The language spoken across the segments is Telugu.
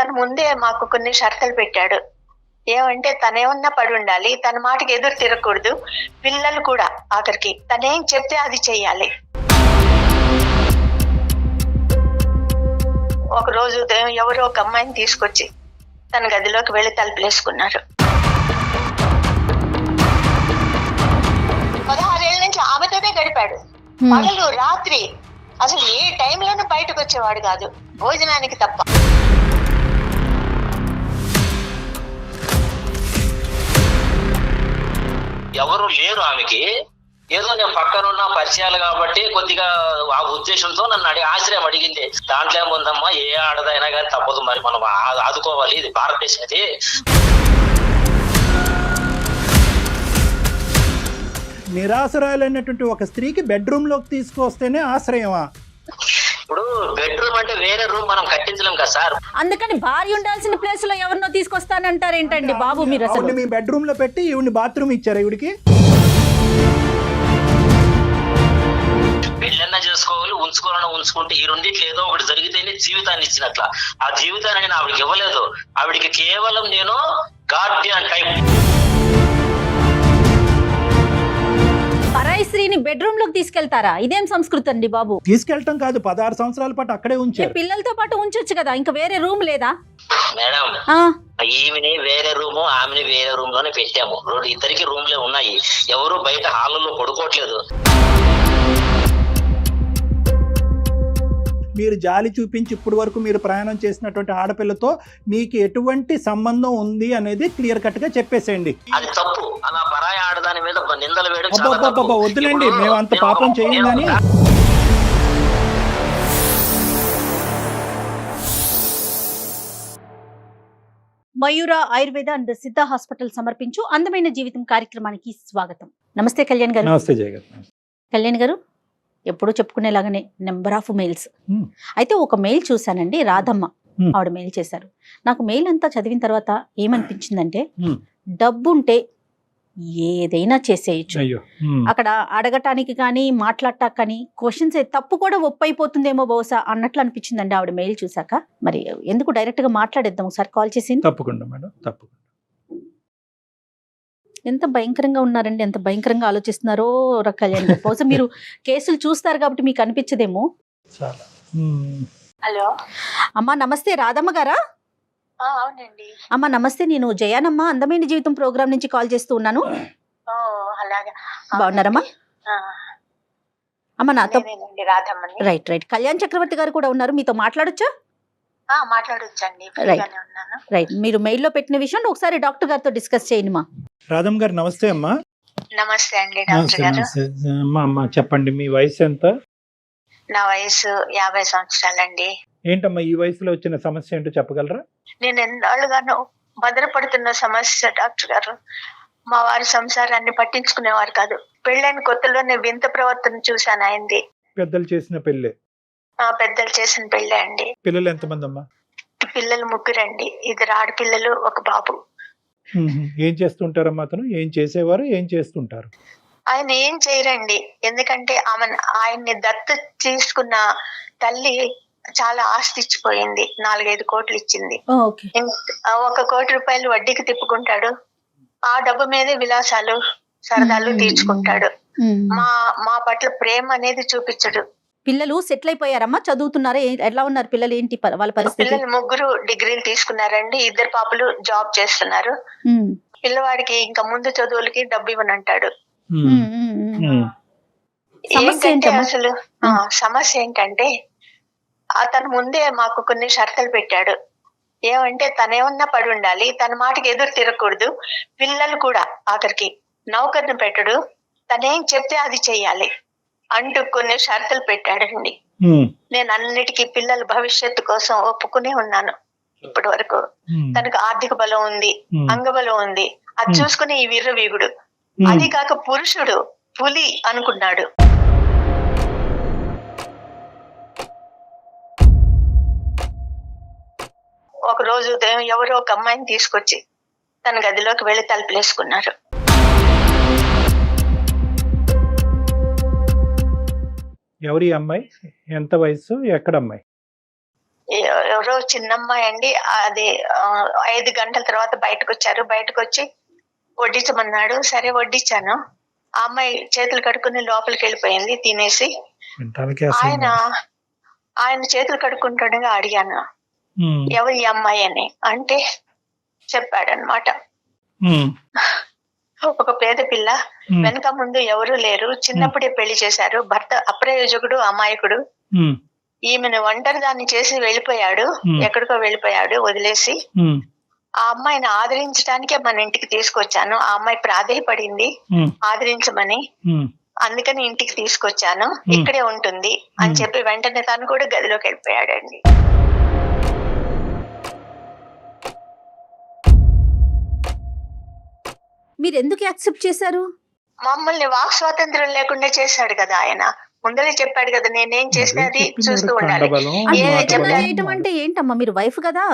తను ముందే మాకు కొన్ని షరతులు పెట్టాడు. ఏమంటే తనేమన్నా పడి ఉండాలి, తన మాటకి ఎదురు తిరగకూడదు, పిల్లలు కూడా ఆఖరికి తనేం చెప్తే అది చెయ్యాలి. ఒక రోజు ఉదయం ఎవరో ఒక అమ్మాయిని తీసుకొచ్చి తన గదిలోకి వెళ్లి తలుపులేసుకున్నారు. 16 ఏళ్ల నుంచి ఆమెతోనే గడిపాడు. పగలు రాత్రి అసలు ఏ టైంలోనూ బయటకు వచ్చేవాడు కాదు, భోజనానికి తప్ప. ఎవరు లేరు ఆమెకి. ఏదో నేను పక్కన ఉన్న పరిచయాలు కాబట్టి కొద్దిగా ఆ ఉద్దేశంతో నన్ను ఆశ్రయం అడిగింది. దాంట్లో ఏముందమ్మా, ఏ ఆడదైనా కానీ తప్పదు, మరి మనం ఆదుకోవాలి, ఇది భారతదేశం. ఇది నిరాశ్రయాలైనటువంటి ఒక స్త్రీకి బెడ్రూమ్ లోకి తీసుకొస్తేనే ఆశ్రయమా? ఇప్పుడు బెడ్రూమ్ అంటే వేరే రూమ్ మనం కట్టించలేం కదా సార్. అందుకని భార్య ఉండాల్సిన ప్లేస్ లో ఎవరినో తీసుకొస్తానంటారు ఏంటండి బాబు మీరు? అసలు మీ బెడ్రూమ్ లో పెట్టి ఈవిని బాత్రూమ్ ఇచ్చారు ఈవిడికి? పెళ్ళన్నా చేసుకోవాలి, ఉంచుకోవాలన్నా ఉంచుకుంటే ఈ రెండిట్లు ఏదో ఒకటి జరిగితేనే జీవితాన్ని ఇచ్చినట్ల. ఆ జీవితాన్ని నేను ఆవిడకి ఇవ్వలేదు. ఆవిడికి కేవలం నేను గార్డియన్ టైప్. పరాయి స్త్రీని బెడ్రూమ్ లోకి తీసుకెళ్తారా? ఇదేం సంస్కృతి అండి బాబు? తీసుకెళ్ళటం కాదు, 16 సంవత్సరాల పాటు అక్కడే ఉంచారు. పిల్లలతో పాటు ఉంచొచ్చు కదా, ఇంకా వేరే రూమ్ లేదా? మేడం, ఈమెని వేరే రూము, ఆమెని వేరే రూమ్ లోనే పెట్టాము. ఇద్దరికి రూమ్లే ఉన్నాయి. ఎవరు బయట హాల్లో పడుకోవట్లేదు. మీరు జాలి చూపించి ఇప్పుడు వరకు మీరు ప్రయాణం చేసినటువంటి ఆడపిల్లతో మీకు ఎటువంటి సంబంధం ఉంది అనేది క్లియర్ కట్ గా చెప్పేసేయండి. అది తప్పు. అలా పరాయి ఆడదాని మీద నిందలు వేయడం చాలా తప్పు. వద్దులేండి, మేము అంత పాపం చేయం. కానీ మయూర ఆయుర్వేద అండ్ సిద్ధ హాస్పిటల్ సమర్పించు అందమైన జీవితం కార్యక్రమానికి స్వాగతం. నమస్తే కళ్యాణ్ గారు. నమస్తే జయ గారు. కళ్యాణ్ గారు, ఎప్పుడూ చెప్పుకునేలాగానే నెంబర్ ఆఫ్ మెయిల్స్. అయితే ఒక మెయిల్ చూసానండి, రాధమ్మ ఆవిడ మెయిల్ చేశారు. నాకు మెయిల్ అంతా చదివిన తర్వాత ఏమనిపించిందంటే, డబ్బుంటే ఏదైనా చేసేయచ్చు. అక్కడ అడగటానికి కానీ మాట్లాడటానికి కానీ క్వశ్చన్స్ తప్పు కూడా ఒప్పైపోతుందేమో బహుశా అన్నట్లు అనిపించిందండి ఆవిడ మెయిల్ చూసాక. మరి ఎందుకు డైరెక్ట్ గా మాట్లాడేద్దాం ఒకసారి కాల్ చేసి. తప్పకుండా మేడం, తప్పకుండా. ఎంత భయంకరంగా ఉన్నారండి, ఎంత భయంకరంగా ఆలోచిస్తున్నారో కళ్యాణ్ గారు. బహుశా మీరు కేసులు చూస్తారు కాబట్టి మీకు అనిపించదేమో. హలో అమ్మా, నమస్తే. రాధమ్మ గారా? అవునండి. అమ్మా నమస్తే, నేను జయానమ్మ అందమైన జీవితం ప్రోగ్రామ్ నుంచి కాల్ చేస్తూ ఉన్నాను. బాగున్నారమ్మా? అమ్మ నాతో రైట్ రైట్ కళ్యాణ్ చక్రవర్తి గారు కూడా ఉన్నారు, మీతో మాట్లాడొచ్చా? మాట్లాడొచ్చండి. రైట్, మీరు మెయిల్లో పెట్టిన విషయం ఒకసారి డాక్టర్ గారితో డిస్కస్ చేయండి. మా రాధమ్మ గారు నమస్తే అమ్మా. నమస్తే అండి డాక్టర్ గారు. అమ్మా చెప్పండి, మీ వయసు ఎంత? నా వయసు 50 సంవత్సరాలండి. ఏంటమ్మా ఈ వయసులో వచ్చిన సమస్య ఏంటో చెప్పగలరా? నేను ఎన్నాళ్ళుగానో భద్రపడుతున్న సమస్య డాక్టర్ గారు. మా వారి సంసారాన్ని పట్టించుకునేవారు కాదు. పెళ్ళైన కొత్తలోనే వింత ప్రవర్తన చూశాను ఆయనది. పెద్దలు చేసిన పెళ్ళే? పెద్దలు చేసిన పెళ్ళే అండి. పిల్లలు ఎంతమంది అమ్మా? పిల్లలు 3 అండి. 2 ఆడపిల్లలు, 1 బాబు. ఏం చేస్తుంటారమ్మా అతను? ఏం చేసేవారు, ఏం చేస్తుంటారు? ఆయన ఏం చేయరండి, ఎందుకంటే ఆయన్ని దత్తత తీసుకున్న తల్లి చాలా ఆస్తి ఇచ్చిపోయింది. 4-5 కోట్లు ఇచ్చింది. 1 కోటి రూపాయలు వడ్డీకి తిప్పుకుంటాడు. ఆ డబ్బు మీదే విలాసాలు సరదాలు తీర్చుకుంటాడు. మా పట్ల ప్రేమ అనేది చూపించడు. పిల్లలు సెటిల్ అయిపోయారమ్మా, చదువుతున్నారా? ఎలా ఉన్నారు పిల్లలు? ఏంటి వాళ్ళ పరిస్థితి? పిల్లలు 3 డిగ్రీలు తీసుకున్నారండి. 2 పాపలు జాబ్ చేస్తున్నారు. పిల్లవాడికి ఇంకా ముందు చదువులకి డబ్బు ఇవ్వనంటాడు. అసలు సమస్య ఏంటంటే, అతను ముందే మాకు కొన్ని షరతులు పెట్టాడు. ఏమంటే తనేమన్నా పడి ఉండాలి, తన మాటకి ఎదురు తిరగకూడదు, పిల్లలు కూడా ఆఖరికి నౌకర్ని పెట్టడు, తనేం చెప్తే అది చెయ్యాలి అంటూ కొన్ని షరతులు పెట్టాడండి. నేను అన్నిటికీ పిల్లల భవిష్యత్తు కోసం ఒప్పుకునే ఉన్నాను ఇప్పటి వరకు. తనకు ఆర్థిక బలం ఉంది, అంగబలం ఉంది. అది చూసుకుని ఈ వీరుడు, అది కాక పురుషుడు పులి అనుకున్నాడు. ఒక రోజు ఉదయం ఎవరో ఒక అమ్మాయిని తీసుకొచ్చి తన గదిలోకి వెళ్లి తలుపులేసుకున్నారు. ఎవరి అమ్మాయి? ఎంత వయసు? ఎక్కడ అమ్మాయి? ఎవరో చిన్నమ్మాయి అండి. అది 5 గంటల తర్వాత బయటకు వచ్చారు. బయటకు వచ్చి వడ్డించమన్నాడు. సరే వడ్డించాను. ఆ అమ్మాయి చేతులు కడుక్కుని లోపలికి వెళ్ళిపోయింది తినేసి. ఆయన చేతులు కడుక్కుంటుండగా అడిగాను, ఎవరు ఈ అమ్మాయి అని. అంటే చెప్పాడనమాట, ఒక పేద పిల్ల, వెనక ముందు ఎవరూ లేరు, చిన్నప్పుడే పెళ్లి చేశారు, భర్త అప్రయోజకుడు, అమాయకుడు, ఈమెను ఒంటరిదాన్ని చేసి వెళ్ళిపోయాడు, ఎక్కడికో వెళ్ళిపోయాడు వదిలేసి. ఆ అమ్మాయిని ఆదరించడానికే మన ఇంటికి తీసుకొచ్చాను. ఆ అమ్మాయి ప్రాధేయపడింది ఆదరించమని, అందుకని ఇంటికి తీసుకొచ్చాను, ఇక్కడే ఉంటుంది అని చెప్పి వెంటనే తను కూడా గదిలోకి వెళ్ళిపోయాడండి. మీరు ఎందుకు యాక్సెప్ట్ చేశారు? మమ్మల్ని వాక్ స్వాతంత్రం లేకుండా చేశాడు కదా ఆయన. ముందరే చెప్పాడు కదా, నేనేం చేసినా అది చూస్తూ ఉండాలి. చేయటం అంటే ఏంటమ్మా, మీరు వైఫ్ కదా,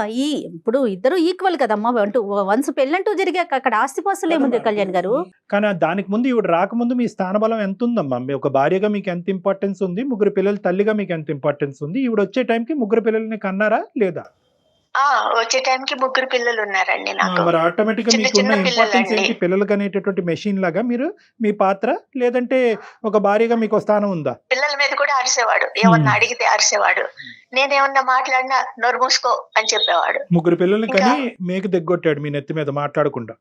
ఇప్పుడు ఇద్దరు ఈక్వల్ కదమ్మా. వన్స్ పెళ్ళంటూ జరిగాక అక్కడ ఆస్తిపాస్తులు ఏముంది కళ్యాణ్ గారు? కానీ దానికి ముందు ఇవి రాకముందు మీ స్థానబలం ఎంత ఉందమ్మా? మీ ఒక భార్యగా మీకు ఎంత ఇంపార్టెన్స్ ఉంది, ముగ్గురు పిల్లల తల్లిగా మీకు ఎంత ఇంపార్టెన్స్ ఉంది? ఇవి వచ్చే టైంకి ముగ్గురు పిల్లల్ని కన్నారా లేదా? వచ్చే టైంకి ముగ్గురు పిల్లలు ఉన్నారండి నాకు. మరి ఆటోమేటిక్ గా మీకు ఉన్న ఇంపార్టెన్స్ ఏంటి? పిల్లలకి అనేటటువంటి మెషిన్ లాగా మీరు మీ పాత్ర, లేదంటే ఒక భార్యగా మీకు స్థానం ఉందా? పిల్లల మీద కూడా అరిసేవాడు, ఏమన్నా అడిగితే అరిసేవాడు. నేనేమన్నా మాట్లాడినా నోరు మూసుకో అని చెప్పేవాడు. ముగ్గురు పిల్లల్ని కానీ మీకు దిగ్గొట్టాడు మీ నెత్తి మీద మాట్లాడకుండా.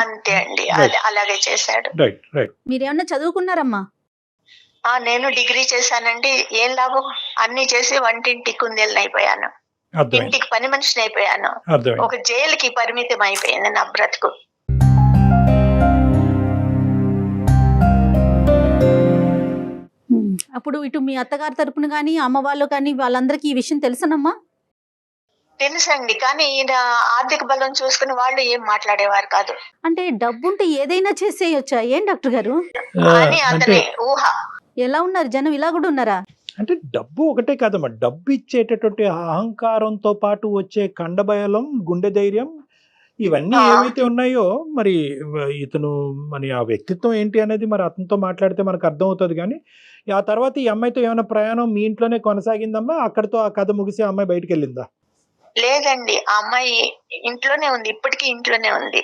అంతే అండి, అలాగే చేశాడు. Right right. మీరేమన్నా చదువుకున్నారమ్మా? నేను డిగ్రీ చేశానండి. ఏం లాభం, అన్ని చేసి వంటింటి కుందేళ్ళని అయిపోయాను, ఇంటికి పని మనిషిని అయిపోయాను, ఒక జైలుకి పరిమితం అయిపోయింది నా బ్రతుకు. అప్పుడు ఇటు మీ అత్తగారి తరపున గానీ అమ్మ వాళ్ళు కానీ వాళ్ళందరికీ ఈ విషయం తెలుసనమ్మా? తెలుసండి, కానీ ఈయన ఆర్థిక బలం చూసుకుని వాళ్ళు ఏం మాట్లాడేవారు కాదు. అంటే డబ్బుంటే ఏదైనా చేసేయొచ్చా ఏం డాక్టర్ గారు అని అతని ఊహ. ఎలా ఉన్నారు జనం, ఇలా కూడా ఉన్నారా? అంటే డబ్బు ఒకటే కాదమ్మా, డబ్బు ఇచ్చేటటువంటి అహంకారంతో పాటు వచ్చే కండబయలం, గుండె ధైర్యం, ఇవన్నీ ఏవైతే ఉన్నాయో మరి ఇతను మరి ఆ వ్యక్తిత్వం ఏంటి అనేది మరి అతనితో మాట్లాడితే మనకు అర్థం అవుతుంది. కానీ ఆ తర్వాత ఈ అమ్మాయితో ఏమైనా ప్రయాణం మీ ఇంట్లోనే కొనసాగిందమ్మా? అక్కడితో ఆ కథ ముగిసి ఆ అమ్మాయి బయటకు వెళ్ళిందా? లేదండి, ఆ అమ్మాయి ఇంట్లోనే ఉంది, ఇప్పటికీ ఇంట్లోనే ఉంది.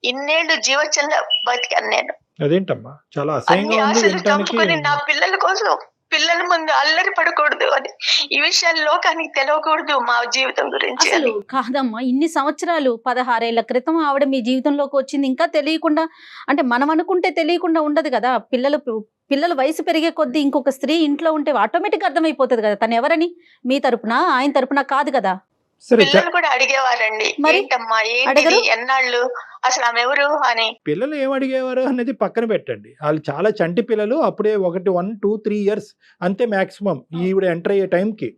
ఇన్నేళ్లు జీవచంగా బతికాను నేను. అదేంటమ్మా, చాలా అసహ్యంగా ఉంది. నా పిల్లల కోసం, పిల్లల ముందు అల్లరి పడకూడదు అని, ఈ విషయాలు లోకానికి తెలియకూడదు మా జీవితం గురించి. కాదమ్మా, ఇన్ని సంవత్సరాలు 16 ఏళ్ల క్రితం ఆవిడ మీ జీవితంలోకి వచ్చింది, ఇంకా తెలియకుండా, అంటే మనం అనుకుంటే తెలియకుండా ఉండదు కదా. పిల్లల వయసు పెరిగే కొద్దీ ఇంకొక స్త్రీ ఇంట్లో ఉంటే ఆటోమేటిక్ అర్థమైపోతుంది కదా తను ఎవరని. మీ తరపున ఆయన తరపున కాదు కదా. పిల్లలు కూడా అడిగేవారండి, ఏంటమ్మా ఏంటి ఎన్నాళ్ళు, అసలు ఆమె ఎవరు అని. పిల్లలు ఏం అడిగేవారు అనేది పక్కన పెట్టండి, వాళ్ళు చాలా చంటి పిల్లలు, అప్పుడే 1, 2, 3 years అంతే మాక్సిమం ఈవిడ ఎంటర్ అయ్యే టైంకి.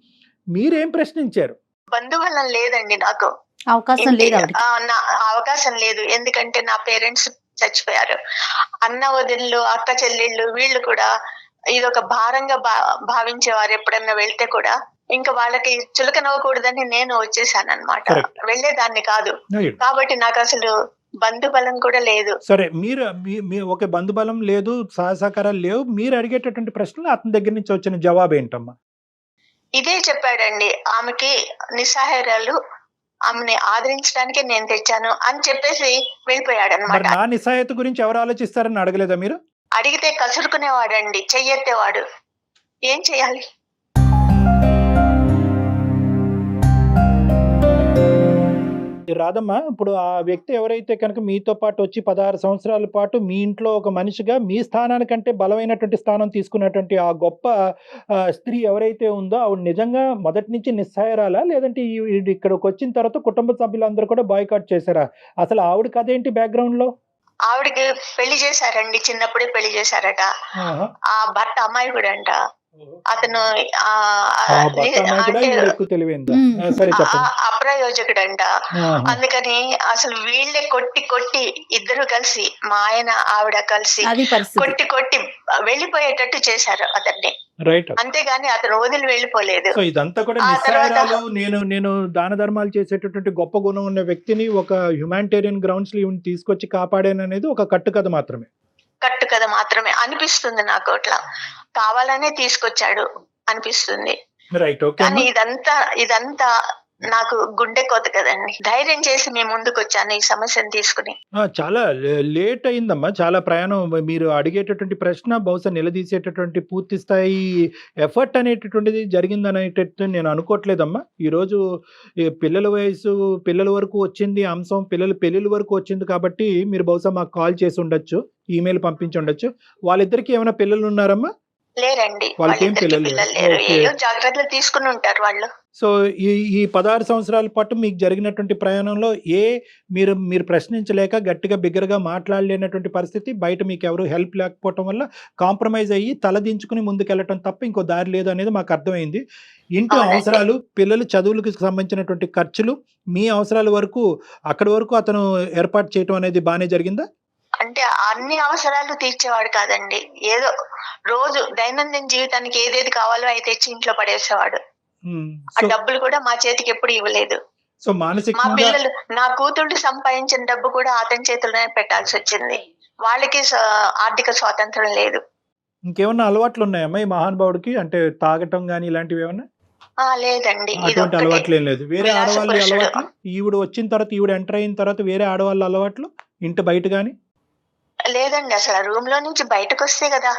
మీరేం ప్రశ్నించారు? బంధువులం లేదండి నాకు, అవకాశం లేదు, అవకాశం లేదు. ఎందుకంటే నా పేరెంట్స్ చచ్చిపోయారు. అన్న వదిళ్ళు, అక్క చెల్లెళ్ళు వీళ్ళు కూడా ఇదొక భారంగా భావించేవారు. ఎప్పుడన్నా వెళ్తే కూడా ఇంకా వాళ్ళకి చులకనవ్వకూడదని నేను వచ్చేసాను అనమాట, వెళ్లేదాన్ని కాదు. కాబట్టి నాకు అసలు బంధుబలం కూడా లేదు. సరే, మీరు ఒక బంధుబలం లేదు, సహకారాలు లేవు, మీరు అడిగేటటువంటి ప్రశ్నలు అతని దగ్గర నుంచి వచ్చిన జవాబు ఏంటమ్మా? ఇదే చెప్పాడండి, ఆమెకి నిస్సహాయాలు, ఆమెని ఆదరించడానికే నేను తెచ్చాను అని చెప్పేసి వెళ్ళిపోయాడు అనమాట. నా నిస్సహాయత గురించి ఎవరు ఆలోచిస్తారని అడగలేదా మీరు? అడిగితే కసురుకునేవాడండి, చెయ్యెత్తేవాడు. ఏం చెయ్యాలి? రాదమ్మా, ఇప్పుడు ఆ వ్యక్తి ఎవరైతే కనుక మీతో పాటు వచ్చి 16 సంవత్సరాల పాటు మీ ఇంట్లో ఒక మనిషిగా మీ స్థానానికంటే బలమైనటువంటి స్థానం తీసుకున్నటువంటి ఆ గొప్ప స్త్రీ ఎవరైతే ఉందో ఆవిడ నిజంగా మొదటి నుంచి నిస్సహాయరాలా, లేదంటే ఇక్కడికి వచ్చిన తర్వాత కుటుంబ సభ్యులందరూ కూడా బాయ్కాట్ చేశారా? అసలు ఆవిడ కథ ఏంటి బ్యాక్గ్రౌండ్ లో? ఆవిడకి పెళ్లి చేశారండి, చిన్నప్పుడే పెళ్లి చేశారట. ఆ భర్త అమాయకుడు అంట. అతను అప్రయోజకుడంట. అందుకని అసలు వీళ్ళే కొట్టి కొట్టి ఇద్దరు కలిసి, మా ఆయన ఆవిడ కలిసి కొట్టి కొట్టి వెళ్ళిపోయేటట్టు చేశారు అతన్ని. అంతేగాని అతను వదిలి వెళ్ళిపోలేదు. ఇదంతా కూడా నిస్సహాయాలు, నేను దాన ధర్మాలు చేసేటటువంటి గొప్ప గుణం ఉన్న వ్యక్తిని ఒక హ్యుమానిటేరియన్ గ్రౌండ్స్ లో తీసుకొచ్చి కాపాడాననేది ఒక కట్టుకథ మాత్రమే అనిపిస్తుంది నాకు. అట్లా కావాలనే తీసుకొచ్చాడు అనిపిస్తుంది. రైట్. ఓకే కానీ అమ్మా. ఇదంతా నాకు గుండె కోత కదండి. ధైర్యం చేసి మేము ముందుకు వచ్చాను ఈ సమస్యను తీసుకుని. చాలా లేట్ అయిందమ్మా. చాలా ప్రయాణం. మీరు అడిగేటటువంటి ప్రశ్న బహుశా నిలదీసేటటువంటి పూర్తి స్థాయి ఎఫర్ట్ అనేటటువంటిది జరిగిందనేటట్టు నేను అనుకోవట్లేదమ్మా. ఈరోజు ఈ పిల్లల వరకు వచ్చింది అంశం, పిల్లల పెళ్ళిళ్ళ వరకు వచ్చింది కాబట్టి మీరు బహుశా మాకు కాల్ చేసి ఉండొచ్చు, ఈమెయిల్ పంపించి ఉండొచ్చు. వాళ్ళిద్దరికి ఏమైనా పిల్లలు ఉన్నారమ్మా? లేరండి, వాళ్ళకేం వాళ్ళిద్దరికి పిల్లలు పిల్లలు లేరు. లేరు. ఓకే. ఏయో జాగ్రత్తలు తీసుకుని ఉంటారు వాళ్ళు. సో ఈ 16 సంవత్సరాల పాటు మీకు జరిగినటువంటి ప్రయాణంలో మీరు ప్రశ్నించలేక గట్టిగా బిగ్గరగా మాట్లాడలేనటువంటి పరిస్థితి, బయట మీకు ఎవరు హెల్ప్ లేకపోవటం వల్ల కాంప్రమైజ్ అయ్యి తలదించుకుని ముందుకెళ్ళటం తప్ప ఇంకో దారి లేదు అనేది మాకు అర్థమైంది. ఇంటి అవునండి. అవసరాలు, పిల్లలు చదువులకు సంబంధించినటువంటి ఖర్చులు, మీ అవసరాల వరకు అక్కడి వరకు అతను ఏర్పాటు చేయటం అనేది బాగానే జరిగిందా? అంటే అన్ని అవసరాలు తీర్చేవాడు కాదండి. ఏదో రోజు దైనందిన జీవితానికి ఏదేది కావాలో అవి తెచ్చి ఇంట్లో పడేసేవాడు. ఆ సో డబ్బులు కూడా మా చేతికి ఎప్పుడు ఇవ్వలేదు. సో మా మానసికంగా పిల్లలు, నా కూతుళ్ళు సంపాదించిన డబ్బు కూడా అతని చేతుల్లోనే పెట్టాల్సి వచ్చింది. వాళ్ళకి ఆర్థిక స్వాతంత్రం లేదు. ఇంకేమన్నా అలవాట్లు ఉన్నాయమ్మా ఈ మహానుభావుడికి? అంటే తాగటం కానీ ఇలాంటివి ఏమన్నా? లేదండి, ఇది అటువంటి ఒక్కటే. అలవాట్లు ఏం లేదు. వేరే విలాస ఆడవాళ్ళ పురుషుడు. అలవాట్లు, ఈవిడ వచ్చిన తర్వాత, ఈవిడ ఎంటర్ అయిన తర్వాత వేరే ఆడవాళ్ళ అలవాట్లు ఇంటి బయట కానీ? లేదండి, అసలు రూమ్ లో నుంచి బయటకు వస్తే కదా.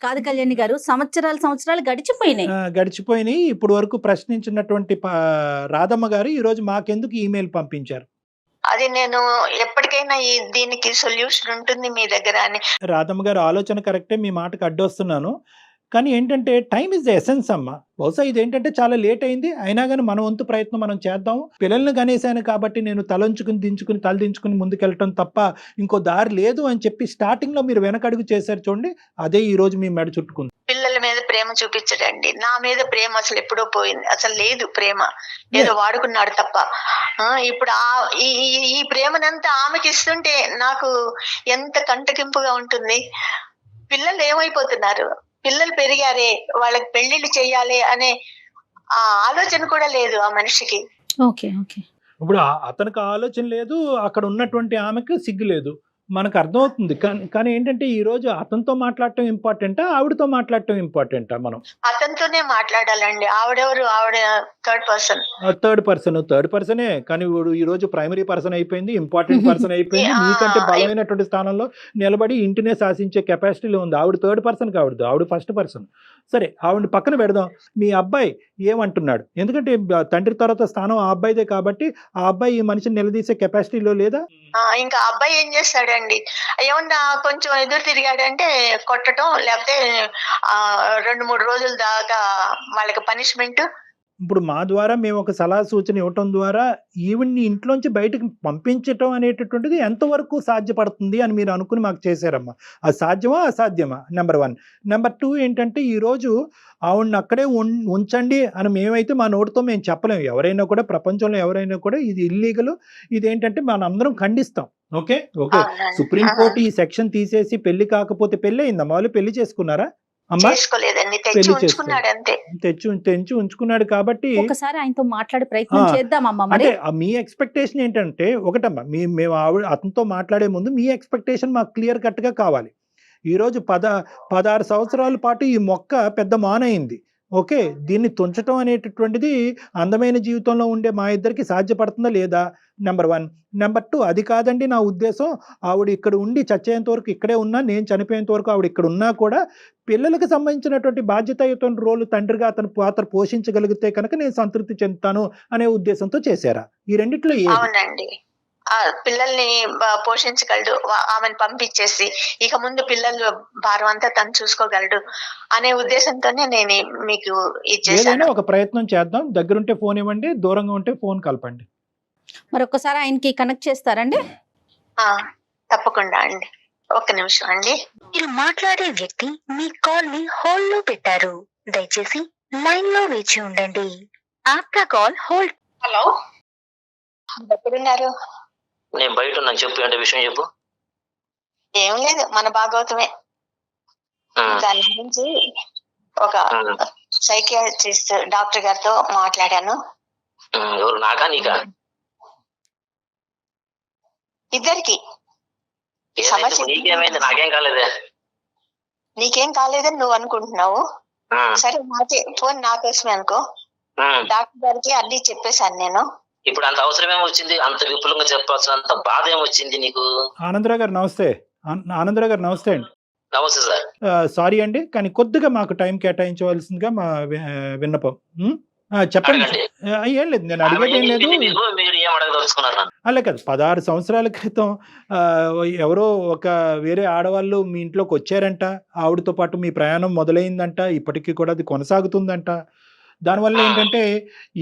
కాదు కళ్యాణి గారు, సంవత్సరాలు గడిచిపోయినాయి. గడిచిపోయినాయి. ఇప్పుడు వరకు ప్రశ్నించినటువంటి రాధమ్మ గారు ఈరోజు మాకెందుకు ఈమెయిల్ పంపించారు? అది నేను ఎప్పటికైనా దీనికి సొల్యూషన్ ఉంటుంది మీ దగ్గర అని. రాధమ్మ గారు ఆలోచన కరెక్టే, మీ మాటకు అడ్డొస్తున్నాను. కానీ ఏంటంటే టైం ఇస్ ద ఎసెన్స్ అమ్మ. బహుశా ఇదేంటంటే చాలా లేట్ అయింది, అయినా కానీ మన వంతు ప్రయత్నం మనం చేద్దాము. పిల్లల్ని కనేసాను కాబట్టి నేను తలదించుకుని ముందుకెళ్ళటం తప్ప ఇంకో దారి లేదు అని చెప్పి స్టార్టింగ్లో మీరు వెనకడుగు చేశారు చూడండి, అదే ఈ రోజు మీ మెడ చుట్టుకుంది. పిల్లల మీద ప్రేమ చూపించడండి. నా మీద ప్రేమ అసలు ఎప్పుడో పోయింది, అసలు లేదు ప్రేమ. ఏదో వాడుకున్నాడు తప్ప. ఇప్పుడు ఈ ప్రేమనంతా ఆమెకి ఇస్తుంటే నాకు ఎంత కంటకింపుగా ఉంటుంది. పిల్లలు ఏమైపోతున్నారు, పిల్లలు పెరిగారే, వాళ్ళకి పెళ్లిళ్ళు చెయ్యాలి అనే ఆ ఆలోచన కూడా లేదు ఆ మనిషికి. Okay okay. ఇప్పుడు అతనికి ఆలోచన లేదు, అక్కడ ఉన్నటువంటి ఆమెకు సిగ్గు లేదు, మనకు అర్థమవుతుంది. కానీ ఏంటంటే ఈ రోజు అతనితో మాట్లాడటం ఇంపార్టెంటా, ఆవిడతో మాట్లాడటం ఇంపార్టెంటా? మనం అతనితోనే మాట్లాడాలండి. ఆవిడెవరు, ఆవిడ థర్డ్ పర్సనే. కానీ ఈ రోజు ప్రైమరీ పర్సన్ అయిపోయింది, ఇంపార్టెంట్ పర్సన్ అయిపోయింది. మీకంటే బలమైనటువంటి స్థానంలో నిలబడి ఇంటినే శాసించే కెపాసిటీలో ఉంది. ఆవిడ థర్డ్ పర్సన్ కావద్దు, ఆవిడ ఫస్ట్ పర్సన్. సరే, ఆవిడ పక్కన పెడదాం. మీ అబ్బాయి ఏమంటున్నాడు? ఎందుకంటే తండ్రి తర్వాత స్థానం ఆ అబ్బాయిదే కాబట్టి ఆ అబ్బాయి ఈ మనిషిని నిలదీసే కెపాసిటీలో లేదా? ఇంకా అబ్బాయి ఏం చేస్తాడండి, ఏమన్నా కొంచెం ఎదురు తిరిగాడంటే కొట్టడం, లేకపోతే 2-3 రోజుల దాకా వాళ్ళకి పనిష్మెంట్. ఇప్పుడు మా ద్వారా మేము ఒక సలహా సూచన ఇవ్వటం ద్వారా ఈవిడ్ని ఇంట్లోంచి బయటకు పంపించటం అనేటటువంటిది ఎంతవరకు సాధ్యపడుతుంది అని మీరు అనుకుని మాకు చేశారమ్మా. అది సాధ్యమా అసాధ్యమా? నెంబర్ 1. నెంబర్ 2 ఏంటంటే ఈరోజు ఆవిడని అక్కడే ఉంచండి అని మేమైతే మా నోటితో మేము చెప్పలేము. ఎవరైనా కూడా, ప్రపంచంలో ఎవరైనా కూడా ఇది ఇల్లీగల్, ఇదేంటంటే మనం అందరం ఖండిస్తాం. ఓకే. సుప్రీంకోర్టు ఈ సెక్షన్ తీసేసి పెళ్లి కాకపోతే పెళ్లి అయిందమ్మా, వాళ్ళు పెళ్లి చేసుకున్నారా అమ్మా? తెచ్చి ఉంచుకున్నాడు కాబట్టి ఒకసారి ఆయనతో మాట్లాడే ప్రయత్నం చేద్దామమ్మా. మరి అంటే మీ ఎక్స్పెక్టేషన్ ఏంటంటే, ఒకటమ్మా, మేము అతనితో మాట్లాడే ముందు మీ ఎక్స్పెక్టేషన్ మాకు క్లియర్ కట్ గా కావాలి. ఈరోజు 16 సంవత్సరాల పాటు ఈ మొక్క పెద్ద మానైంది. ఓకే, దీన్ని తుంచటం అనేటటువంటిది అందమైన జీవితంలో ఉండే మా ఇద్దరికి సాధ్యపడుతుందా లేదా? నెంబర్ 1. నెంబర్ 2, అది కాదండి నా ఉద్దేశం. ఆవిడ ఇక్కడ ఉండి చచ్చేంత వరకు ఇక్కడే ఉన్నా, నేను చనిపోయేంత వరకు ఆవిడ ఇక్కడ ఉన్నా కూడా పిల్లలకు సంబంధించినటువంటి బాధ్యతాయుత రోలు తండ్రిగా అతను పాత్ర పోషించగలిగితే కనుక నేను సంతృప్తి చెందుతాను అనే ఉద్దేశంతో చేశారా? ఈ రెండిట్లో అవునండి, పిల్లల్ని పోషించగలడు, ఆమెను పంపించేసి ఇక ముందు పిల్లలు భారం అంతా తను చూసుకోగలడు అనే ఉద్దేశంతోనే నేను మీకు ఇచ్చేసాను. ఒక ప్రయత్నం చేద్దాం. దగ్గరుంటే ఫోన్ ఇవ్వండి, దూరంగా ఉంటే ఫోన్ కలపండి. మరి ఒక్కసారి ఆయనకి కనెక్ట్ చేస్తారండి? తప్పకుండా అండి, ఒక్క నిమిషం అండి. మీరు మాట్లాడే వ్యక్తి మీ కాల్ ని హోల్డ్ లో పెట్టారు, దయచేసి లైన్ లో వేచి ఉండండి. ఆప్కా కాల్ హోల్డ్. హలో, ఎక్కడున్నారు? నేను బయట ఉన్నాను, చెప్పు, అంటే విషయం చెప్పు. ఏం లేదు, మన భాగవతమే. దాని గురించి ఒక సైకియాట్రిస్ట్ డాక్టర్ గారితో మాట్లాడాను. ఎవరు, నాకా నీకా? ఇద్దరికి ఏమైంది? సమస్య నీకేమైంది? నాకేం కాలేదే. నీకేం కాలేదని నువ్వు అనుకుంటున్నావు. సరే, నాకే ఫోన్ నాకోసమే అనుకో. డాక్టర్ గారికి అన్ని చెప్పేశాను నేను. ఇప్పుడు అంత అవసరం ఏమొచ్చింది? అంత విపులంగా చెప్పాల్సినంత బాధ ఏమొచ్చింది నీకు? ఆనందరావు గారు నమస్తే. ఆనందరావు గారు నమస్తే అండి. నమస్తే సార్. సారీ అండి, కానీ కొద్దిగా మాకు టైం కేటాయించవలసిందిగా మా విన్నపం. చెప్పండి. ఏం లేదు, నేను అడిగేది ఏం లేదు. మీరు ఏం అడగదలుచుకున్నారు? అలా కాదు, 16 సంవత్సరాల క్రితం ఎవరో ఒక వేరే ఆడవాళ్ళు మీ ఇంట్లోకి వచ్చారంట, ఆవిడతో పాటు మీ ప్రయాణం మొదలైందంట, ఇప్పటికీ కూడా అది కొనసాగుతుందంట. దానివల్ల ఏంటంటే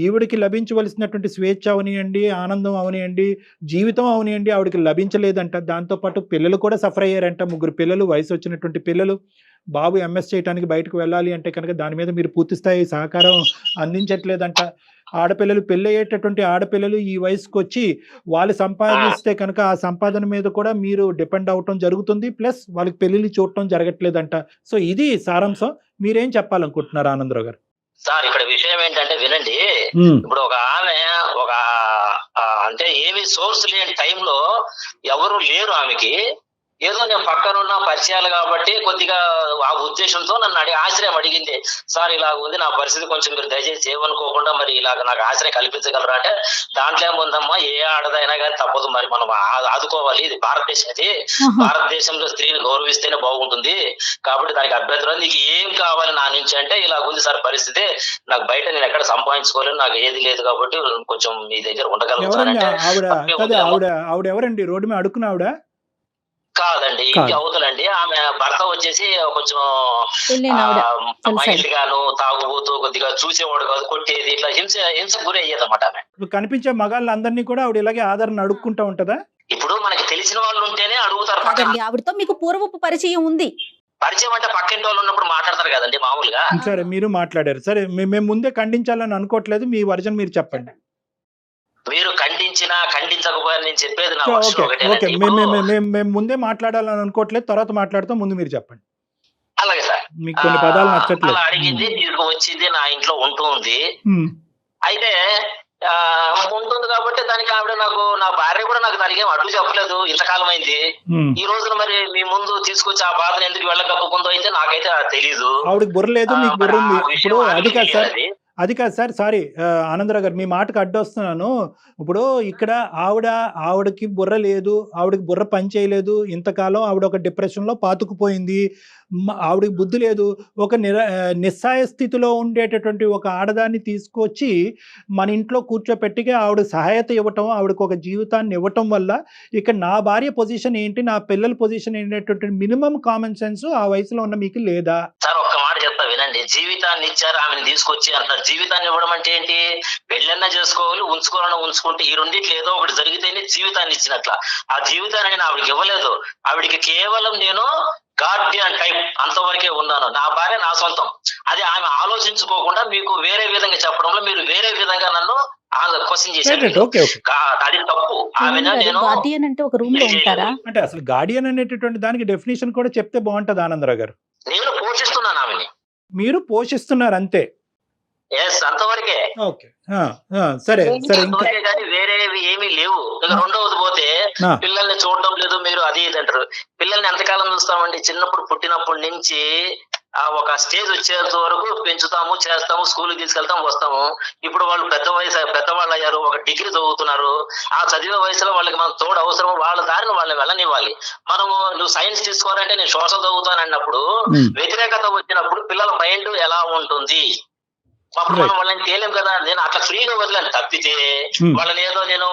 ఈవిడికి లభించవలసినటువంటి స్వేచ్ఛ అవనియండి, ఆనందం అవనియండి, జీవితం అవనియండి, ఆవిడకి లభించలేదంట. దాంతోపాటు పిల్లలు కూడా సఫర్ అయ్యారంట. 3 పిల్లలు, వయసు వచ్చినటువంటి పిల్లలు. బాబు ఎంఎస్ చేయడానికి బయటకు వెళ్ళాలి అంటే కనుక దాని మీద మీరు పూర్తి స్థాయి సహకారం అందించట్లేదంట. ఆడపిల్లలు, పెళ్ళి అయ్యేటటువంటి ఆడపిల్లలు ఈ వయసుకు వచ్చి వాళ్ళు సంపాదిస్తే కనుక ఆ సంపాదన మీద కూడా మీరు డిపెండ్ అవటం జరుగుతుంది. ప్లస్ వాళ్ళకి పెళ్ళిళ్ళు చూడటం జరగట్లేదంట. సో ఇది సారాంశం. మీరేం చెప్పాలనుకుంటున్నారు ఆనందరావు గారు? సార్, ఇక్కడ విషయం ఏంటంటే వినండి. ఇప్పుడు ఒక ఆమె అంటే ఏమి సోర్స్ లేని టైంలో ఎవరు లేరు ఆమెకి. ఏదో నేను పక్కనున్న పరిచయాలు కాబట్టి కొద్దిగా ఆ ఉద్దేశంతో నన్ను ఆశ్రయం అడిగింది. సార్, ఇలాగ ఉంది నా పరిస్థితి, కొంచెం మీరు దయచేసి ఏమనుకోకుండా మరి ఇలాగ నాకు ఆశ్రయం కల్పించగలరా అంటే, దాంట్లో ఏముందమ్మా, ఏ ఆడదైనా కానీ తప్పదు, మరి మనం ఆదుకోవాలి, ఇది భారతదేశం, ఇది భారతదేశంలో స్త్రీని గౌరవిస్తేనే బాగుంటుంది, కాబట్టి దానికి అభ్యంతరం, నీకు ఏం కావాలి నా నుంచి అంటే, ఇలాగ ఉంది సార్ పరిస్థితి, నాకు బయట నేను ఎక్కడ సంపాదించుకోలేను, నాకు ఏది లేదు, కాబట్టి కొంచెం మీ దగ్గర ఉండగలుగుతానంటే. ఆవిడ ఎవరండి? రోడ్డు మీద అడుక్కున్న ఆవిడ కాదండి, ఇంటి అవతలండి. ఆమె భర్త వచ్చేసి కొంచెం మైల్డ్ గాను, తాగుబోతూ, కొద్దిగా చూసేవాడు కాదు, కొట్టేది, ఇట్లా హింస గురి అయ్యేది అన్నమాట. ఆమె కనిపించే మగాళ్ళందరినీ కూడా ఆవిడ ఇలాగే ఆదరణ అడుక్కుంటా ఉంటదా? ఇప్పుడు మనకి తెలిసిన వాళ్ళు ఉంటేనే అడుగుతారు. ఆవిడతో మీకు పూర్వపు పరిచయం ఉంది? పరిచయం అంటే పక్కింటి వాళ్ళు ఉన్నప్పుడు మాట్లాడతారు కదండి మామూలుగా. సరే, మీరు మాట్లాడారు. సరే, మేము ముందే ఖండించాలని అనుకోవట్లేదు, మీ వర్జన్ మీరు చెప్పండి. మీరు ఖండించినా ఖండించకపోయినా నేను చెప్పేది నా వర్షన్ ఒకటే. మేము ముందే మాట్లాడాలని అనుకోవట్లేదు, తర్వాత మాట్లాడతాం, ముందు మీరు చెప్పండి. అలాగే సార్. మీకు కొన్ని పదాలు నచ్చట్లేదు. అలా అడిగింది, తిరిగి వచ్చింది, నా ఇంట్లో ఉంటుంది. అయితే ఉంటుంది కాబట్టి దానికి ఆవిడ నాకు, నా భార్య కూడా నాకు దానికి ఏం అడ్డు చెప్పలేదు. ఇంతకాలం అయింది. ఈ రోజున మరి మీ ముందు తీసుకొచ్చి ఆ బాధను ఎందుకు వెళ్ళకపోతుందో అయితే నాకైతే తెలీదు. ఆవిడకి బుర్ర లేదు, మీకు బుర్ర ఉంది. ఇప్పుడు అది కాదు సార్, సారీ ఆనందరావు గారు, మీ మాటకు అడ్డొస్తున్నాను. ఇప్పుడు ఇక్కడ ఆవిడకి బుర్ర లేదు, ఆవిడకి బుర్ర పని చేయలేదు, ఇంతకాలం ఆవిడ ఒక డిప్రెషన్లో పాతుకుపోయింది, ఆవిడకి బుద్ధి లేదు. ఒక నిస్సాయ స్థితిలో ఉండేటటువంటి ఒక ఆడదాన్ని తీసుకొచ్చి మన ఇంట్లో కూర్చోపెట్టిగా ఆవిడ సహాయత ఇవ్వటం, ఆవిడకు ఒక జీవితాన్ని ఇవ్వటం వల్ల ఇక నా భార్య పొజిషన్ ఏంటి, నా పిల్లల పొజిషన్ ఏంటంటే మినిమం కామన్ సెన్స్ ఆ వయసులో ఉన్న మీకు లేదా? సార్, ఒక్క మాట చెప్తా వినండి. జీవితాన్ని ఇచ్చారు, ఆమెను తీసుకొచ్చి అంటారు. జీవితాన్ని ఇవ్వడం అంటే ఏంటి? పెళ్ళన్నా చేసుకోవాలి, ఉంచుకోవాలన్నా ఉంచుకుంటే, ఈ రెండిట్లో ఏదో ఒకటి జరిగితేనే జీవితాన్ని ఇచ్చినట్ల. ఆ జీవితాన్ని నేను ఆవిడకి ఇవ్వలేదు. ఆవిడికి కేవలం నేను గార్డియన్ టైప్ అంతవరకే ఉన్నాను. నా భార్య నా సొంతం. అది ఆమె ఆలోచించుకోకుండా మీకు వేరే విధంగా చెప్పడంలో మీరు వేరే విధంగా నన్ను క్వశ్చన్ చేశారు. అది తప్పు. గార్డియన్ అంటే ఒక రూమ్ లో ఉంటారా? అంటే అసలు గార్డియన్ అనేటటువంటి దానికి డెఫినేషన్ కూడా చెప్తే బాగుంటది ఆనందరావు గారు. నేను పోషిస్తున్నాను ఆమెని. మీరు పోషిస్తున్నారు అంతే. అంతవరకే. సరే సరే, కానీ వేరేవి ఏమీ లేవు. రెండవది పోతే పిల్లల్ని చూడడం లేదు మీరు, అది ఇది అంటారు. పిల్లల్ని ఎంతకాలం చూస్తామండి? చిన్నప్పుడు పుట్టినప్పటి నుంచి ఒక స్టేజ్ వచ్చేంత వరకు పెంచుతాము, చేస్తాము, స్కూల్కి తీసుకెళ్తాము, వస్తాము. ఇప్పుడు వాళ్ళు పెద్దవాళ్ళు అయ్యారు, ఒక డిగ్రీ చదువుతున్నారు. ఆ చదివే వయసులో వాళ్ళకి మనం తోడు అవసరం, వాళ్ళ దారిని వాళ్ళని వెళ్ళనివ్వాలి. మనము నువ్వు సైన్స్ తీసుకోవాలంటే నేను సోషల్ చదువుతాను అన్నప్పుడు వ్యతిరేకత వచ్చినప్పుడు పిల్లల మైండ్ ఎలా ఉంటుంది? అప్పుడు మనం వాళ్ళని తేలేం కదా. నేను అట్లా ఫ్రీగా వదిలేను తప్పితే వాళ్ళని ఏదో నేను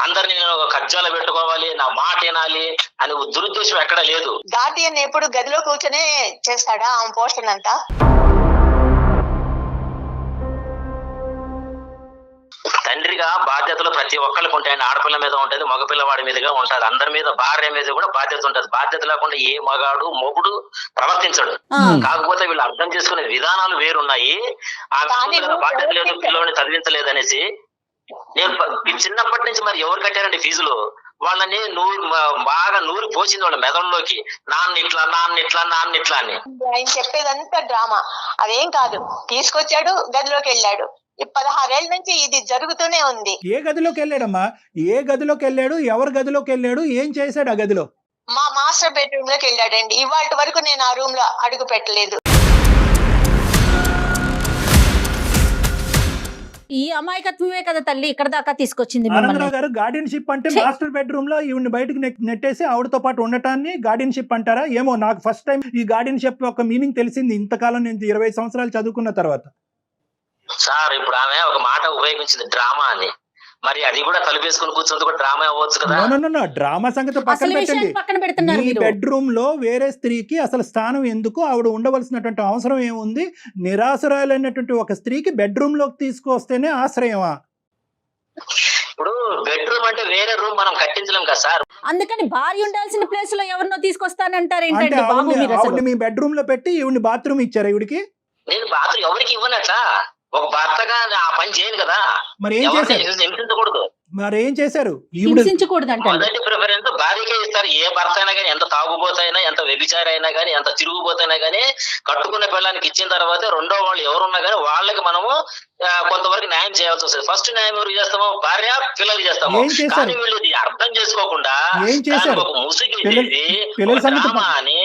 అందరినీ నేను కజ్జాలో పెట్టుకోవాలి, నా మాట వినాలి అని దురుద్దేశం ఎక్కడ లేదు. గార్డియన్ ఎప్పుడు గదిలో కూర్చొనే చేస్తాడా ఆమె పోస్టర్ అంతా? తండ్రిగా బాధ్యతలు ప్రతి ఒక్కరికి ఉంటాయండి. ఆడపిల్ల మీద ఉంటది, మగపిల్లవాడి మీదుగా ఉంటది. అందరి మీద, భార్య మీద కూడా బాధ్యత ఉంటది. బాధ్యత లేకుండా ఏ మగాడు మొగుడు ప్రవర్తించడు. కాకపోతే వీళ్ళు అర్థం చేసుకునే విధానాలు వేరున్నాయి. బాధ్యత లేదు, పిల్లల్ని చదివించలేదు అనేసి. నేను చిన్నప్పటి నుంచి మరి ఎవరు కట్టారండి ఫీజులు? వాళ్ళని బాగా నూరి పోసింది వాళ్ళ మెదడులోకి, నాన్నిట్లా అని. ఆయన చెప్పేదంతా డ్రామా, అదేం కాదు. తీసుకొచ్చాడు, గదిలోకి వెళ్ళాడు. 16 ఏళ్ల నుంచి ఇది జరుగుతూనే ఉంది. ఏ గదిలోకి వెళ్ళాడమ్మా? ఏ గదిలోకి వెళ్ళాడు? ఎవరు గదిలోకి వెళ్ళాడు? ఏం చేశాడు ఆ గదిలో? మా మాస్టర్ బెడ్రూమ్ లోకి వెళ్ళాడండి. ఇవాళ వరకు నేను ఆ రూమ్ లో అడుగు పెట్టలేదు. ఈ అమాయకత్వమే కదా తల్లి ఇక్కడ దాకా తీసుకొచ్చింది మిమ్మల్ని. ఆనందరావు గారు, గార్డియన్షిప్ అంటే ఛీ! మాస్టర్ బెడ్రూమ్ లో ఈవిని బయటకు నెట్టేసి ఆవిడతో పాటు ఉండటాన్ని గార్డియన్షిప్ అంటారా? ఏమో, నాకు ఫస్ట్ టైం ఈ గార్డియన్షిప్ యొక్క మీనింగ్ తెలిసింది ఇంతకాలం నేను 20 సంవత్సరాలు చదువుకున్న తర్వాత. సార్ ఇప్పుడు ఆమె ఒక మాట ఉపయోగించింది, డ్రామా అని. మరి అది కూడా తలుపేసుకుని కూర్చుంది కూడా డ్రామా అవ్వచ్చు కదా. నో, డ్రామా సంగతి పక్కన అసలు పెట్టండి. విషయాన్ని పక్కన పెడుతున్నారు మీ మీరు. బెడ్రూమ్ లో వేరే స్త్రీకి అసలు స్థానం ఎందుకు? ఆవిడ ఉండవలసినటువంటి అవసరం ఏముంది? నిరాశ్రయాలైనటువంటి ఒక స్త్రీకి బెడ్రూమ్ లోకి తీసుకొస్తేనే ఆశ్రయమా? ఇప్పుడు బెడ్రూమ్ అంటే వేరే రూమ్ మనం కట్టించలేం కదా సార్. అందుకని భార్య ఉండాల్సిన ప్లేస్ లో ఎవరినో తీసుకొస్తానంటారు అంటే ఏంటండి బాబు మీరు అసలు? ఆవిడ మీ బెడ్రూమ్ లో పెట్టి ఈవిని బాత్రూమ్ ఇచ్చారా ఈవిడికి? నేను బాత్రూమ్ ఎవరికి ఇవ్వనట్లా, ఒక భర్తగా ఆ పని చేయను కదా. మరి ఏం చేశారు? హింసించకూడదు. మరి ఏం చేశారు? ఈవిడ హింసించకూడదంట. మొదటి ప్రిఫరెన్స్ భార్యకే ఇస్తారు. ఏ భర్త అయినా కానీ, ఎంత తాగుబోతైనా, ఎంత వ్యభిచారి అయినా కానీ, ఎంత తిరుగుబోతైనా కానీ, కట్టుకున్న పిల్లలకి ఇచ్చిన తర్వాత రెండో వాళ్ళు ఎవరున్నా కానీ వాళ్ళకి మనము కొంతవరకు న్యాయం చేయాల్సి వస్తుంది. ఫస్ట్ న్యాయం ఎవరు చేస్తామో భార్య, పిల్లలకి చేస్తాము. ఏం చేశారు? కానీ వీళ్ళు ఇది అర్థం చేసుకోకుండా ఏం చేశారు? ఒక ముసుగు పిల్లల సంగతి డ్రామా అని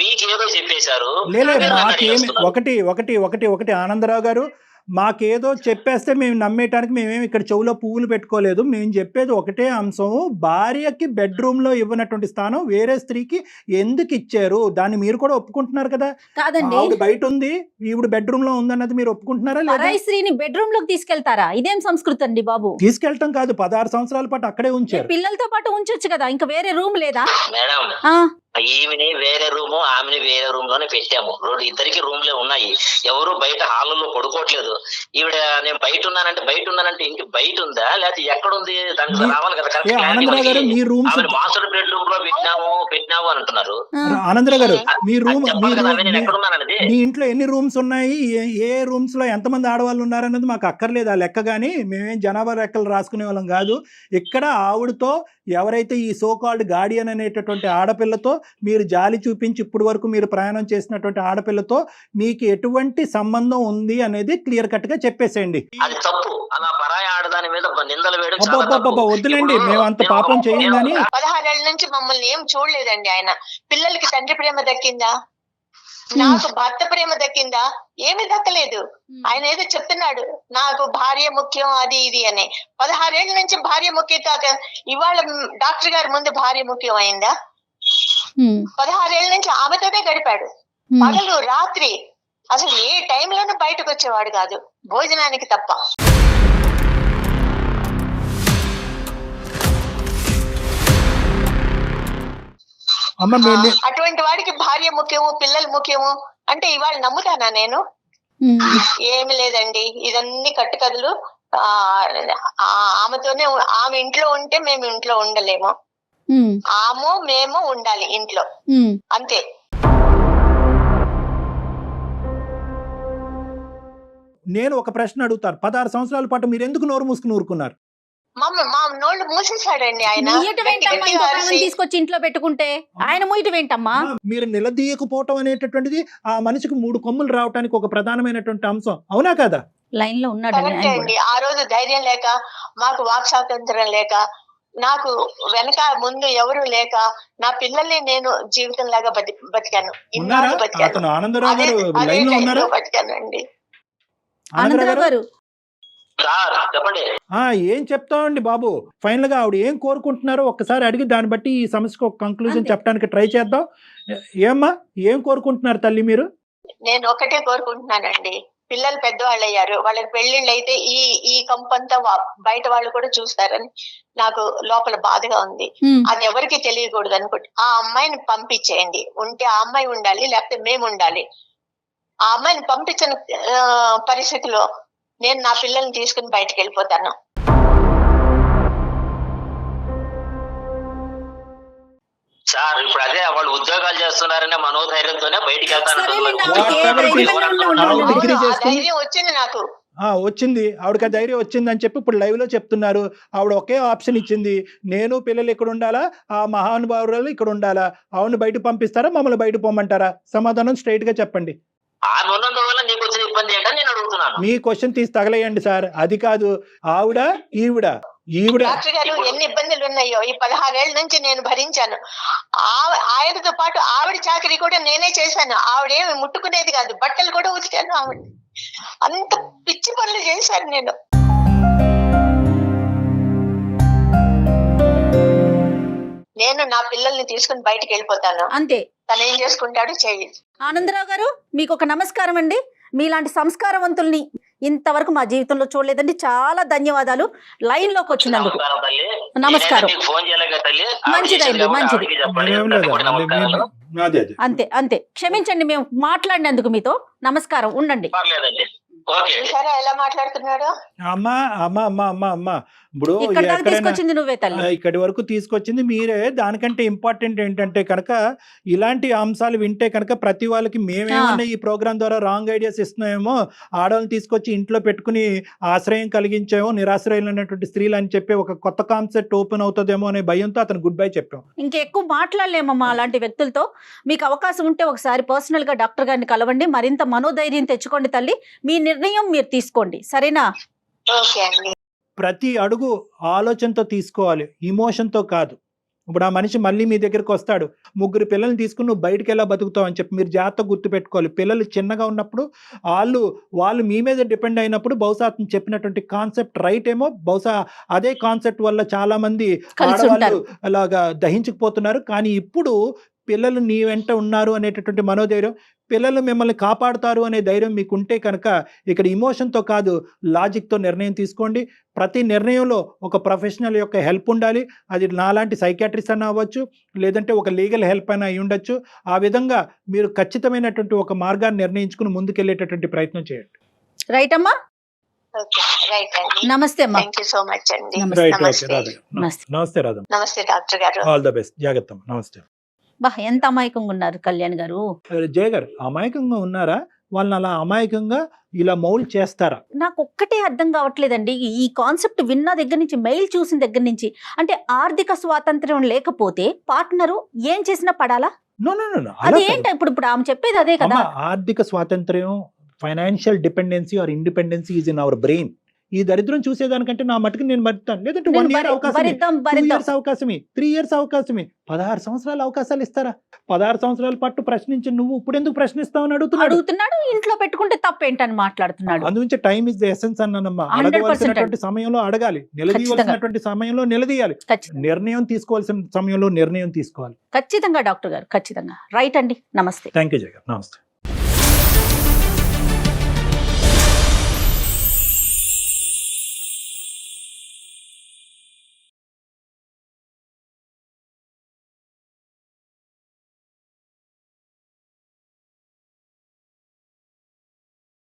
మీకేదో చెప్పేశారు. లేలే, మీరు నన్ను మాకేమి అడిగేస్తున్నారు. ఒకటి ఆనందరావు గారు, మాకేదో చెప్పేస్తే మేము నమ్మేయటానికి మేమేమి ఇక్కడ చెవులో పువ్వులు పెట్టుకోలేదు. మేము చెప్పేది ఒకటే అంశం, భార్యకి బెడ్రూమ్ లో ఇవ్వనటువంటి స్థానం వేరే స్త్రీకి ఎందుకు ఇచ్చారు? దాన్ని మీరు కూడా ఒప్పుకుంటున్నారు కదా? కాదండి, ఆవిడ బయట ఉంది, ఈవిడ బెడ్రూమ్ లో ఉందన్నది మీరు ఒప్పుకుంటున్నారా లేదా? పరాయి స్త్రీని బెడ్రూమ్ లోకి తీసుకెళ్తారా? ఇదేం సంస్కృతి అండి బాబు? తీసుకెళ్ళటం కాదు, 16 సంవత్సరాల పాటు అక్కడే ఉంచారు. పిల్లలతో పాటు ఉంచొచ్చు కదా, ఇంకా వేరే రూమ్ లేదా? మేడం, ఆ, ఈమెని వేరే రూము, ఆమెని వేరే రూమ్ లోనే పెట్టాము. ఇద్దరికి రూమ్లే ఉన్నాయి. ఎవరు బయట హాల్లో పడుకోవట్లేదు. ఈవిడ నేను బయట ఉన్నానంటే ఇంటి బయట ఉందా లేకపోతే ఎక్కడ ఉంది? దానికి రావాలి కదా. ఆనందరావు గారు, మీ రూమ్స్ మాస్టర్ బెడ్రూమ్ లో పెట్టినాము అని అంటున్నారు. ఆనందరావు గారు, మీ రూమ్ నేను ఎక్కడ ఉన్నానది. మీ ఇంట్లో ఎన్ని రూమ్స్ ఉన్నాయి, ఏ రూమ్స్ లో ఎంతమంది ఆడవాళ్ళు ఉన్నారన్నది మాకు అక్కర్లేదు ఆ లెక్క. కానీ మేమేం జనాభా లెక్కలు రాసుకునే వాళ్ళం కాదు. ఇక్కడ ఆవిడతో ఎవరైతే ఈ సోకాల్డ్ గార్డియన్ అనేటటువంటి ఆడపిల్లతో మీరు జాలి చూపించి ఇప్పుడు వరకు మీరు ప్రయాణం చేసినటువంటి ఆడపిల్లతో మీకు ఎటువంటి సంబంధం ఉంది అనేది క్లియర్ కట్ గా చెప్పేసేయండి. అది తప్పు. అలా పరాయి ఆడదాని మీద నిందలు వేయడం చాలా తప్పు. వద్దులేండి, మేము అంత పాపం చేయం. కానీ 16 ఏళ్ల నుంచి మమ్మల్ని ఏం చూడలేదండి ఆయన. పిల్లలకి తండ్రి ప్రేమ దక్కిందా? నాకు భర్త ప్రేమ దక్కిందా? ఏమి దక్కలేదు. ఆయన ఏదో చెప్తున్నాడు, నాకు భార్య ముఖ్యం అది ఇది అని. 16 ఏళ్ల నుంచి భార్య ముఖ్యం కాక ఇవాళ డాక్టర్ గారి ముందు భార్య ముఖ్యం అయిందా? 16 ఏళ్ల నుంచి ఆమెతోనే గడిపాడు. పగలు రాత్రి అసలు ఏ టైంలోనూ బయటకు వచ్చేవాడు కాదు, భోజనానికి తప్ప. అటువంటి వాడికి భార్య ముఖ్యము, పిల్లలు ముఖ్యము అంటే ఇవాళ నమ్ముతానా నేను? ఏమి లేదండి, ఇదన్నీ కట్టుకథలు. ఆమెతోనే, ఆమె ఇంట్లో ఉంటే మేము ఇంట్లో ఉండలేము, మేము ఉండాలి ఇంట్లో, అంతే. నేను ఒక ప్రశ్న అడుగుతాను, 16 సంవత్సరాల పాటు మీరు ఎందుకు నోరు మూసుకుని ఊరుకున్నారు? మా నోళ్ళు మూసేశాడండి ఆయన. తీసుకొచ్చి ఇంట్లో పెట్టుకుంటే ఆయన మూయటం ఏంటమ్మా? మీరు నిలదీయకపోవటం అనేటటువంటిది ఆ మనిషికి 3 కొమ్ములు రావడానికి ఒక ప్రధానమైనటువంటి అంశం, అవునా కదా? లైన్ లో ఉన్నాడు ఆ రోజు ధైర్యం లేక, మాకు వాక్ స్వాతంత్రం లేక, నాకు వెనక ముందు ఎవరు లేక, నా పిల్లల్ని నేను జీవితం లాగా బతికాను. బతికానండి. ఆనందరావు గారు చెప్పండి. ఏం చెప్తామండి బాబు, ఫైనల్ గా ఆవిడ ఏం కోరుకుంటున్నారో ఒక్కసారి అడిగి దాన్ని బట్టి ఈ సమస్యకు ఒక కంక్లూజన్ చెప్పడానికి ట్రై చేద్దాం. ఏమ్మా, ఏం కోరుకుంటున్నారు తల్లి మీరు? నేను ఒకటే కోరుకుంటున్నానండి, పిల్లలు పెద్దవాళ్ళు అయ్యారు, వాళ్ళకి పెళ్లిళ్ళు అయితే ఈ కంపంతా బయట వాళ్ళు కూడా చూస్తారని నాకు లోపల బాధగా ఉంది. అది ఎవరికి తెలియకూడదు అనుకుంటే ఆ అమ్మాయిని పంపించేయండి. ఉంటే ఆ అమ్మాయి ఉండాలి, లేకపోతే మేము ఉండాలి. ఆ అమ్మాయిని పంపించిన పరిస్థితిలో నేను నా పిల్లల్ని తీసుకుని బయటకు వెళ్ళిపోతాను. సార్ ఇప్పుడు అదే వాళ్ళు ఉద్యోగాలు చేస్తున్నారనే మనోధైర్యంతోనే బయటికి వెళ్తాను. ధైర్యం వచ్చింది నాకు. వచ్చింది, ఆవిడకి ధైర్యం వచ్చింది అని చెప్పి ఇప్పుడు లైవ్ లో చెప్తున్నారు. ఆవిడ ఒకే ఆప్షన్ ఇచ్చింది, నేను పిల్లలు ఇక్కడ ఉండాలా, ఆ మహానుభావులు ఇక్కడ ఉండాలా? ఆవిడని బయట పంపిస్తారా, మమ్మల్ని బయట పోమంటారా? సమాధానం స్ట్రైట్ గా చెప్పండి. మీ క్వశ్చన్ తీసి తగలేయండి సార్, అది కాదు. ఆవిడ ఈవిడ ఈవిడ డాక్టర్ గారు ఎన్ని ఇబ్బందులు ఉన్నాయో ఈ 16 ఏళ్ల నుంచి నేను భరించాను. ఆయనతో పాటు ఆవిడ చాకరీ కూడా నేనే చేశాను. ఆవిడేమి ముట్టుకునేది కాదు, బట్టలు కూడా ఉతికాను ఆవిడ. అంత పిచ్చి పనులు చేశాను నేను. నేను నా పిల్లల్ని తీసుకుని బయటికి వెళ్ళిపోతాను, అంతే. తను ఏం చేసుకుంటాడు చెయ్యి. ఆనందరావు గారు మీకు ఒక నమస్కారం అండి. మీలాంటి సంస్కారవంతుల్ని ఇంతవరకు మా జీవితంలో చూడలేదండి. చాలా ధన్యవాదాలు లైన్ లోకి వచ్చినందుకు. నమస్కారం. మంచిదండి, మంచిది. అంతే అంతే, క్షమించండి మేము మాట్లాడినందుకు మీతో. నమస్కారం, ఉండండి. చూసారా ఎలా మాట్లాడుతున్నాడు? అమ్మా అమ్మా అమ్మా అమ్మా అమ్మా ఇప్పుడు ఇక్కడ దాకా తీసుకొచ్చింది నువ్వే తల్లి. ఇక్కడి వరకు తీసుకొచ్చింది మీరే. దానికంటే ఇంపార్టెంట్ ఏంటంటే కనుక ఇలాంటి అంశాలు వింటే కనుక ప్రతి వాళ్ళకి మేమేమన్నా ఈ ప్రోగ్రామ్ ద్వారా రాంగ్ ఐడియాస్ ఇస్తున్నామేమో, ఆడవాళ్ళని తీసుకొచ్చి ఇంట్లో పెట్టుకుని ఆశ్రయం కలిగించామో, నిరాశ్రయులైనటువంటి స్త్రీలు అని చెప్పి ఒక కొత్త కాన్సెప్ట్ ఓపెన్ అవుతుందేమో అనే భయంతో అతను గుడ్ బై చెప్పాం. ఇంకెక్కువ మాట్లాడలేమమ్మా అలాంటి వ్యక్తులతో. మీకు అవకాశం ఉంటే ఒకసారి పర్సనల్ గా డాక్టర్ గారిని కలవండి. మరింత మనోధైర్యం తెచ్చుకోండి తల్లి. మీ నిర్ణయం మీరు తీసుకోండి, సరేనా? ఓకే అండి. ప్రతి అడుగు ఆలోచనతో తీసుకోవాలి, ఇమోషన్తో కాదు. ఇప్పుడు ఆ మనిషి మళ్ళీ మీ దగ్గరికి వస్తాడు, 3 పిల్లల్ని తీసుకుని నువ్వు బయటకు ఎలా బతుకుతావు అని చెప్పి మీరు జాగ్రత్తగా గుర్తుపెట్టుకోవాలి. పిల్లలు చిన్నగా ఉన్నప్పుడు వాళ్ళు మీ మీద డిపెండ్ అయినప్పుడు బహుశా అతను చెప్పినటువంటి కాన్సెప్ట్ రైట్ ఏమో, బహుశా అదే కాన్సెప్ట్ వల్ల చాలా మంది ఆడవాళ్ళు అలాగా దహించుకుపోతున్నారు. కానీ ఇప్పుడు పిల్లలు నీ వెంట ఉన్నారు అనేటటువంటి మనోధైర్యం, పిల్లలు మిమ్మల్ని కాపాడుతారు అనే ధైర్యం మీకు ఉంటే కనుక ఇక్కడ ఇమోషన్తో కాదు లాజిక్తో నిర్ణయం తీసుకోండి. ప్రతి నిర్ణయంలో ఒక ప్రొఫెషనల్ యొక్క హెల్ప్ ఉండాలి. అది నాలాంటి సైకాట్రిస్ట్ అన్న అవ్వచ్చు, లేదంటే ఒక లీగల్ హెల్ప్ అయినా అయి ఉండొచ్చు. ఆ విధంగా మీరు ఖచ్చితమైనటువంటి ఒక మార్గాన్ని నిర్ణయించుకుని ముందుకెళ్ళేటటువంటి ప్రయత్నం చేయండి. రైట్ అమ్మా? నమస్తే అమ్మా. థ్యాంక్ యూ సో మచ్ అండి. నమస్తే రాధా. నమస్తే డాక్టర్ గారు. All the best. జాగ్రత్త. నమస్తే. బా, ఎంత అమాయకంగా ఉన్నారు కళ్యాణ్ గారు. జయ గారు అమాయకంగా ఉన్నారా? వాళ్ళని అలా అమాయకంగా ఇలా మౌల్డ్ చేస్తారా? నాకు ఒక్కటే అర్థం కావట్లేదండి. ఈ కాన్సెప్ట్ విన్న దగ్గర నుంచి, మెయిల్ చూసిన దగ్గర నుంచి, అంటే ఆర్థిక స్వాతంత్ర్యం లేకపోతే పార్ట్నరు ఏం చేసినా పడాలా? అది ఏంటి? ఇప్పుడు ఆమె చెప్పేది అదే కదా. ఆర్థిక స్వాతంత్ర్యం, financial dependency or independency is in our brain. ఈ దరిద్రం చూసేదానికంటే నా మటుకు నేను మర్తాను. లేదంటే 1 year అవకాశమే, 2 years అవకాశమే, 3 years అవకాశమే, 16 సంవత్సరాల అవకాశాలు ఇస్తారా? 16 సంవత్సరాల పాటు ప్రశ్నించి నువ్వు ఇప్పుడు ఎందుకు ప్రశ్నిస్తావని అడుగుతున్నాడు. ఇంట్లో పెట్టుకుంటే తప్పేంటని మాట్లాడుతున్నాడు. అందుగురించి టైం ఇస్ ద ఎసెన్స్ అన్నానమ్మా. అడగవలసినటువంటి సమయంలో అడగాలి, నిలదీయవలసినటువంటి సమయంలో నిలదీయాలి, నిర్ణయం తీసుకోవాల్సిన సమయంలో నిర్ణయం తీసుకోవాలి. ఖచ్చితంగా డాక్టర్ గారు, ఖచ్చితంగా రైట్ అండి. నమస్తే. Thank you Jagan. నమస్తే.